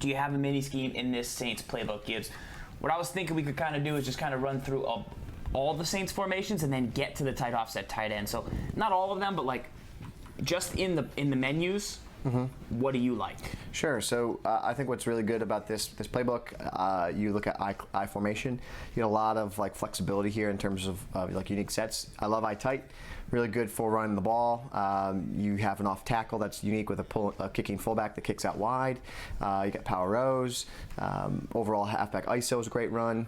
do you have a mini scheme in this Saints playbook, Gibbs? What I was thinking we could kind of do is just kind of run through all the Saints formations and then get to the tight offset tight end. So not all of them, but like just in the menus. What do you like? Sure. So I think what's really good about this playbook, you look at I formation. You get a lot of like flexibility here in terms of like unique sets. I love I tight. Really good for running the ball. You have an off tackle that's unique with a kicking fullback that kicks out wide. You got power rows. Overall halfback ISO is a great run.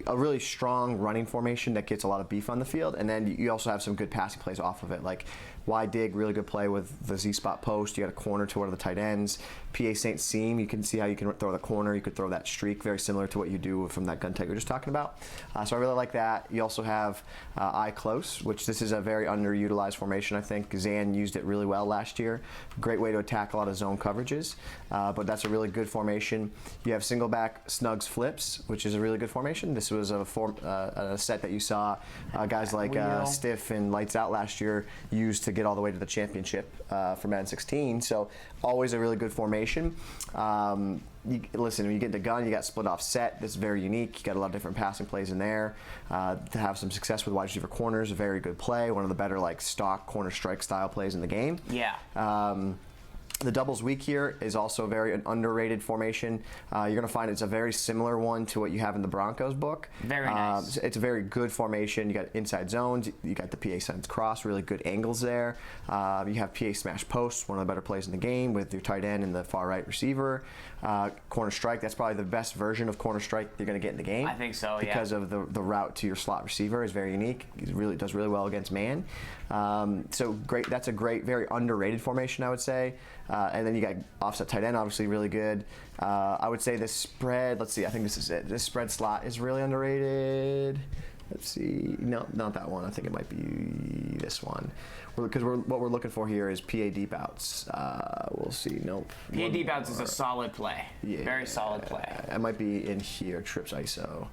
A really strong running formation that gets a lot of beef on the field, and then you also have some good passing plays off of it, like wide dig, really good play with the Z-spot post. You got a corner to one of the tight ends. PA Saints seam, you can see how you can throw the corner, you could throw that streak, very similar to what you do from that gun tight we were just talking about. So I really like that. You also have I close, which this is a very underutilized formation, I think. Zan used it really well last year. Great way to attack a lot of zone coverages, but that's a really good formation. You have single back snugs flips, which is a really good formation. This was a set that you saw guys like Stiff and Lights Out last year use to get all the way to the championship for Madden 16. So always a really good formation. Listen, when you get the gun, you got split off set. That's very unique. You got a lot of different passing plays in there. To have some success with wide receiver corners, a very good play. One of the better like stock corner strike style plays in the game. Yeah. The doubles weak here is also a very underrated formation. You're going to find it's a very similar one to what you have in the Broncos book. Very nice. It's a very good formation. You got inside zones. You got the PA Saints cross, really good angles there. You have PA smash posts, one of the better plays in the game with your tight end and the far right receiver. Corner strike, that's probably the best version of corner strike you're going to get in the game. I think so, because of the route to your slot receiver is very unique. It does really well against man. So great. That's a great, very underrated formation, I would say. And then you got offset tight end, obviously really good. I would say this spread, let's see, I think this is it. This spread slot is really underrated. Let's see, no, not that one. I think it might be this one. Because what we're looking for here is PA deep outs. We'll see, nope. PA deep outs is a solid play. Yeah, very solid play. It might be in here, trips ISO.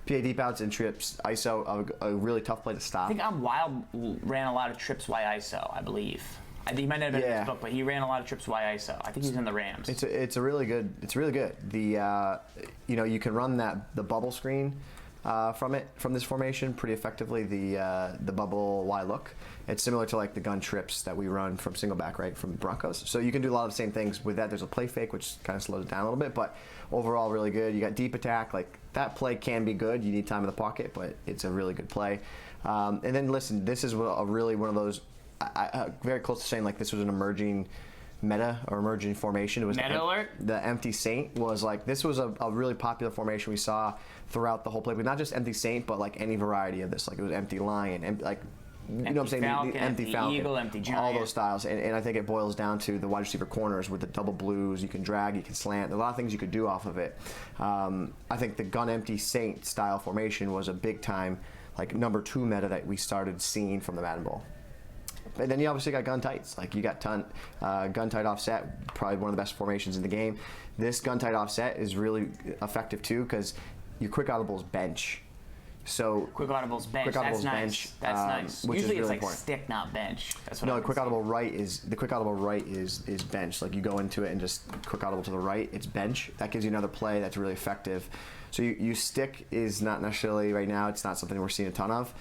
PA deep outs and trips ISO, a really tough play to stop. I think Wild ran a lot of trips Y ISO, I believe. I think he might not have been in his book, but he ran a lot of trips Y ISO. I think he's in the Rams. It's really good. The you can run the bubble screen from this formation pretty effectively. The bubble Y look. It's similar to like the gun trips that we run from single back right from Broncos. So you can do a lot of the same things with that. There's a play fake which kind of slows it down a little bit, but overall really good. You got deep attack. Like that play can be good. You need time in the pocket, but it's a really good play. And then listen, this is really one of those. Very close to saying like this was an emerging meta or emerging formation. It was meta alert. The empty Saint was like this was a really popular formation we saw throughout the whole playbook. Not just empty Saint, but like any variety of this. Like it was empty lion, and like you know what I'm saying, Falcon, the empty falcon, eagle, empty giant, all those styles. And I think it boils down to the wide receiver corners with the double blues. You can drag, you can slant. There's a lot of things you could do off of it. I think the gun empty Saint style formation was a big time like number 2 meta that we started seeing from the Madden Bowl. And then you obviously got gun tights. Like you got gun tight offset, probably one of the best formations in the game. This gun tight offset is really effective too because your quick audible is bench. So quick audible's bench. That's nice. That's nice. Usually it's like important. Stick, not bench. That's what. No, quick audible right is bench. Like you go into it and just quick audible to the right. It's bench. That gives you another play that's really effective. So you stick is not necessarily right now. It's not something we're seeing a ton of.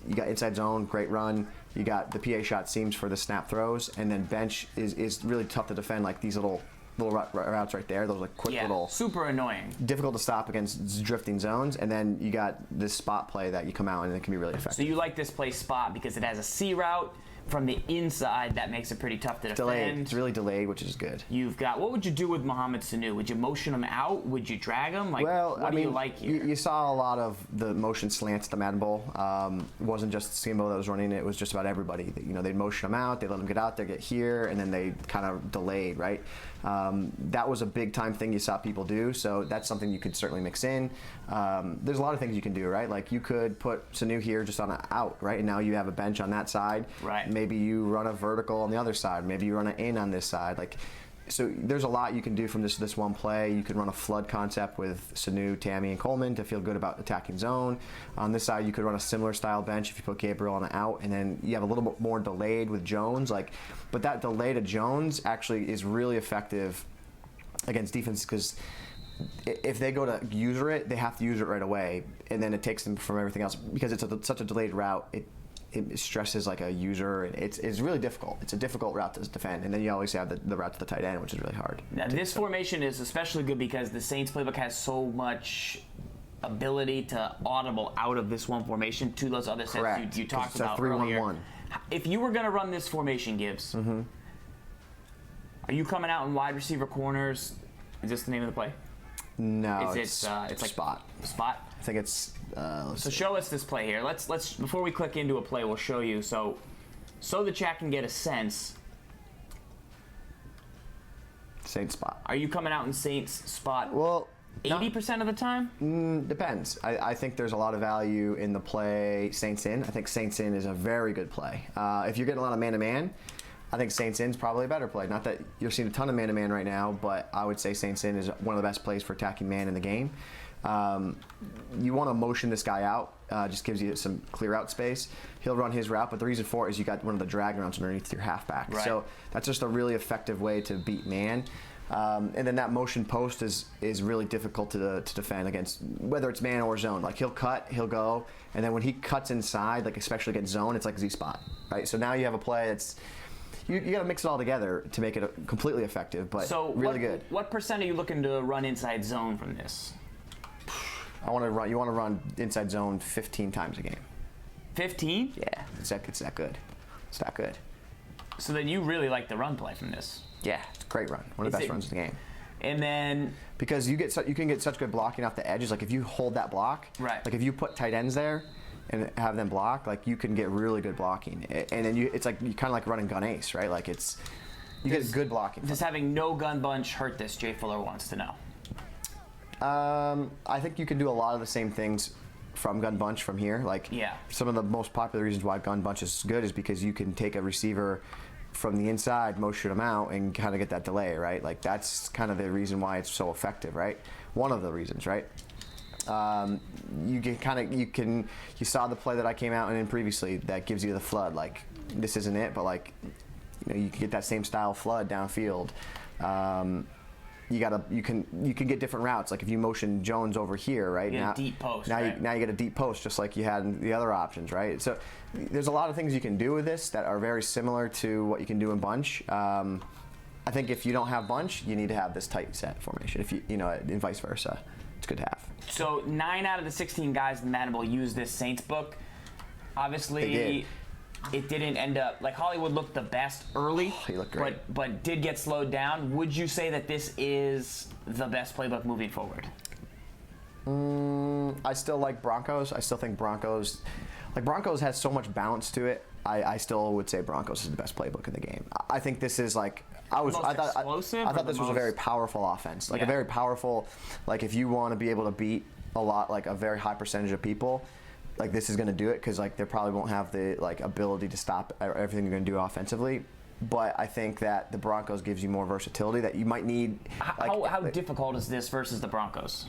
You got inside zone, great run. You got the PA shot seams for the snap throws, and then bench is really tough to defend. Like these little routes right there, those like quick little, super annoying, difficult to stop against drifting zones. And then you got this spot play that you come out and it can be really effective. So you like this play spot because it has a C route from the inside that makes it pretty tough to defend. Delayed. It's really delayed, which is good. You've got, what would you do with Mohamed Sanu? Would you motion him out? Would you drag him? Like, well, what do you like here? You saw a lot of the motion slants at the Madden Bowl. It wasn't just Simbo that was running it. It was just about everybody. You know, they'd motion them out, they'd let them get out there, get here, and then they kind of delayed, right? That was a big time thing you saw people do, so that's something you could certainly mix in. There's a lot of things you can do, right? Like you could put Sanu here just on an out, right? And now you have a bench on that side. Right. Maybe you run a vertical on the other side. Maybe you run an in on this side. Like, so there's a lot you can do from this one play. You can run a flood concept with Sanu, Tammy, and Coleman to feel good about attacking zone. On this side, you could run a similar style bench if you put Gabriel on an out, and then you have a little bit more delayed with Jones. Like, but that delay to Jones actually is really effective against defense because if they go to user it, they have to use it right away, and then it takes them from everything else because it's such a delayed route. It stresses like a user, and it's really difficult. It's a difficult route to defend, and then you always have the route to the tight end, which is really hard. Now, this formation is especially good because the Saints playbook has so much ability to audible out of this one formation to those other sets you talked about earlier. 3-1-1. If you were going to run this formation, Gibbs, are you coming out in wide receiver corners? Is this the name of the play? No, it's like spot. Spot. I think it's. So show us this play here. Let's before we click into a play, we'll show you so the chat can get a sense. Saints spot. Are you coming out in Saints spot? Well, 80% of the time? Depends. I think there's a lot of value in the play Saints in. I think Saints in is a very good play. If you're getting a lot of man-to-man, I think Saints in is probably a better play. Not that you're seeing a ton of man-to-man right now, but I would say Saints in is one of the best plays for attacking man in the game. You want to motion this guy out. Just gives you some clear out space. He'll run his route, but the reason for it is you got one of the drag routes underneath your halfback. Right. So that's just a really effective way to beat man. And then that motion post is really difficult to defend against, whether it's man or zone. Like he'll cut, he'll go, and then when he cuts inside, like especially against zone, it's like Z spot, right? So now you have a play that's you got to mix it all together to make it completely effective, but so really good. What percent are you looking to run inside zone from this? You want to run inside zone 15 times a game. 15? Yeah, it's that good. It's that good. So then you really like the run play from this? Yeah, it's a great run. One of the best runs in the game. And then because you can get such good blocking off the edges. Like if you hold that block, right? Like if you put tight ends there and have them block, like you can get really good blocking. And then it's like you kind of like running gun ace, right? Like you get good blocking. Does having no gun bunch hurt this? Jay Fuller wants to know. I think you can do a lot of the same things from gun bunch from here. Like some of the most popular reasons why gun bunch is good is because you can take a receiver from the inside, motion them out, and kind of get that delay, right? Like that's kind of the reason why it's so effective, right? One of the reasons, right? You saw the play that I came out in previously that gives you the flood. Like this isn't it, but like you can get that same style flood downfield. You can get different routes. Like if you motion Jones over here, right? You get a deep post. Now you get a deep post, just like you had in the other options, right? So there's a lot of things you can do with this that are very similar to what you can do in bunch. I think if you don't have bunch, you need to have this tight set formation. If and vice versa, it's good to have. So 9 out of the 16 guys in the Madden will use this Saints book. Obviously, it didn't end up like Hollywood looked the best early. He looked great, but did get slowed down. Would you say that this is the best playbook moving forward? I still like Broncos. I still think Broncos has so much balance to it. I still would say Broncos is the best playbook in the game. I think this is like I thought this was a very powerful offense. Like a very powerful, like if you want to be able to beat a lot, like a very high percentage of people, like this is going to do it because like they probably won't have the like ability to stop everything you're going to do offensively. But I think that the Broncos gives you more versatility that you might need. How difficult is this versus the Broncos?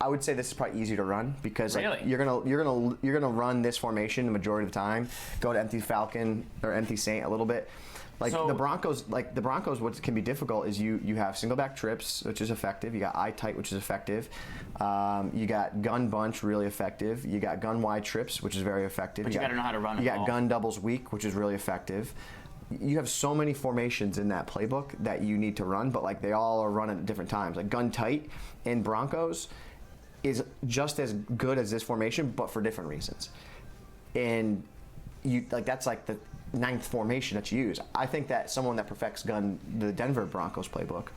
I would say this is probably easier to run because really? you're gonna run this formation the majority of the time. Go to empty Falcon or empty Saint a little bit. The Broncos, what can be difficult is you have single back trips, which is effective. You got eye tight, which is effective. You got gun bunch, really effective. You got gun wide trips, which is very effective. But you got to know how to run it. You got gun doubles weak, which is really effective. You have so many formations in that playbook that you need to run, but like they all are run at different times. Like gun tight in Broncos is just as good as this formation, but for different reasons. And that's like the 9th formation that you use. I think that someone that perfects the Denver Broncos playbook,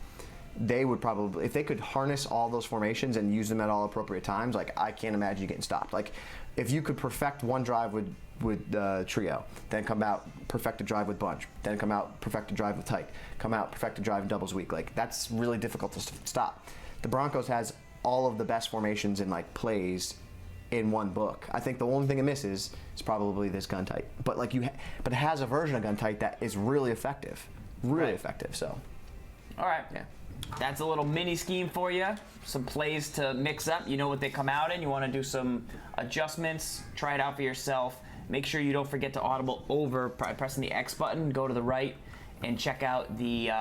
they would probably, if they could harness all those formations and use them at all appropriate times, like I can't imagine you getting stopped. Like if you could perfect one drive with trio, then come out, perfect a drive with bunch, then come out, perfect a drive with tight, come out, perfect a drive in doubles weak. Like that's really difficult to stop. The Broncos has all of the best formations and like plays in one book. I think the only thing it misses is probably this gun tight. But but it has a version of gun tight that is really effective. Really effective, so. All right. Yeah. That's a little mini scheme for you. Some plays to mix up. You know what they come out in. You want to do some adjustments. Try it out for yourself. Make sure you don't forget to audible over pressing the X button. Go to the right and check out the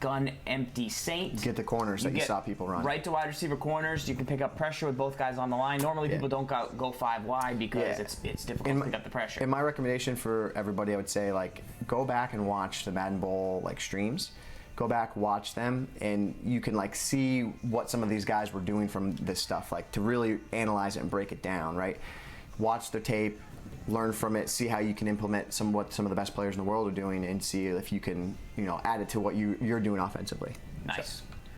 gun empty Saint. Get the corners that you get saw people run. Right to wide receiver corners. You can pick up pressure with both guys on the line. Normally people don't go 5 wide because it's difficult to pick up the pressure. And my recommendation for everybody, I would say, like, go back and watch the Madden Bowl like streams. Go back, watch them, and you can like see what some of these guys were doing from this stuff, like to really analyze it and break it down, right? Watch the tape, learn from it, see how you can implement what some of the best players in the world are doing, and see if you can, add it to what you're doing offensively. Nice. So.